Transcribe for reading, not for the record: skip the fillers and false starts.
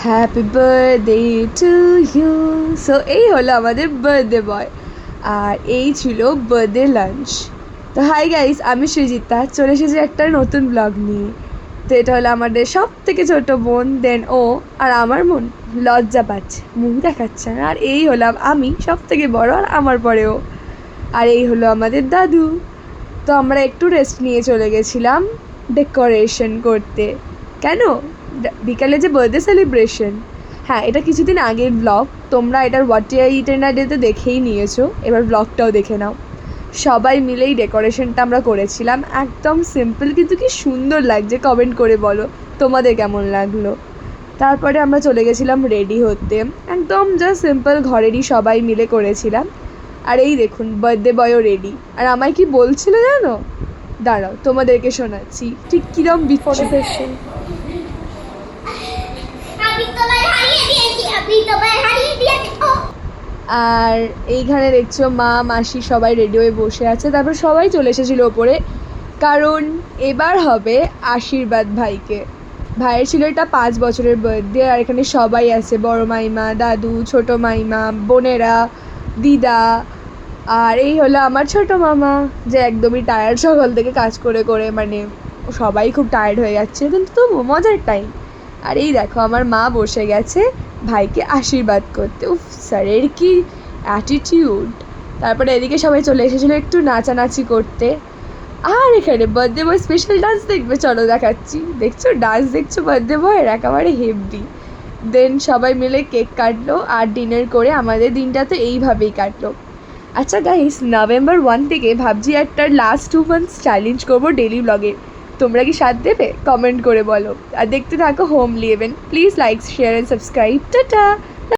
Happy birthday to you. So এই হলো আমাদের বার্থডে বয়, আর এই ছিল বার্থডে লাঞ্চ। তো হাই গাইস, আমি সৃজিতা, চলে এসেছি একটা নতুন ব্লগ নিয়ে। তো এটা হলো আমাদের সব থেকে ছোটো বোন, দেন ও, আর আমার মন লজ্জা পাচ্ছে, মুখ দেখাচ্ছে না। আর এই হলাম আমি, সব থেকে বড়, আর আমার পরেও। আর এই হলো আমাদের দাদু। তো আমরা একটু রেস্ট নিয়ে চলে গেছিলাম ডেকোরেশন করতে। কেন? বিকালে যে বার্থডে সেলিব্রেশন, হ্যাঁ এটা কিছুদিন আগের ব্লগ, তোমরা এটার হোয়াট ডেতে দেখেই নিয়েছো, এবার ব্লগটাও দেখে নাও। সবাই মিলেই ডেকোরেশনটা আমরা করেছিলাম, একদম সিম্পল কিন্তু কি সুন্দর লাগছে, কমেন্ট করে বলো তোমাদের কেমন লাগলো। তারপরে আমরা চলে গেছিলাম রেডি হতে, একদম জাস্ট সিম্পল ঘরেরই সবাই মিলে করেছিলাম। আর এই দেখুন বার্থডে বয়ও রেডি। আর আমায় কি বলছিল জানো? দাঁড়াও তোমাদেরকে শোনাচ্ছি ঠিক কিরম ফটো সেশন। আর এইখানে দেখছো মা মাসি সবাই রেডি হয়ে বসে আছে। তারপর সবাই চলে এসেছিলো ওপরে, কারণ এবার হবে আশীর্বাদ ভাইকে। ভাইয়ের ছিল এটা 5 বছরের বার্থডে, আর এখানে সবাই আছে, বড় মাইমা, দাদু, ছোট মাইমা, বোনেরা, দিদা। আর এই হলো আমার ছোট মামা, যে একদমই টায়ার্ড সকাল থেকে কাজ করে করে, মানে সবাই খুব টায়ার্ড হয়ে যাচ্ছে, কিন্তু তবু মজার টাইম। আর এই দেখো আমার মা বসে গেছে ভাইকে আশীর্বাদ করতে। উফ, স্যারের কি অ্যাটিটিউড। তারপরে এদিকে সবাই চলে এসেছিলো একটু নাচানাচি করতে। আর এখানে বার্থডে বয় স্পেশাল ডান্স দেখবে, চলো দেখাচ্ছি। দেখছো ডান্স, দেখছো বার্থডে বয়ের একেবারে হেভি। দেন সবাই মিলে কেক কাটলো আর ডিনার করে আমাদের দিনটা তো এইভাবেই কাটলো। আচ্ছা গাইস, নভেম্বর 1 থেকে ভাবছি একটা লাস্ট 2 মান্থস চ্যালেঞ্জ করবো ডেলি ব্লগের। তোমরা কি সাথ দেবে? কমেন্ট করে বলো। আর দেখতে থাকো homely event. Please like, share and subscribe. Tata.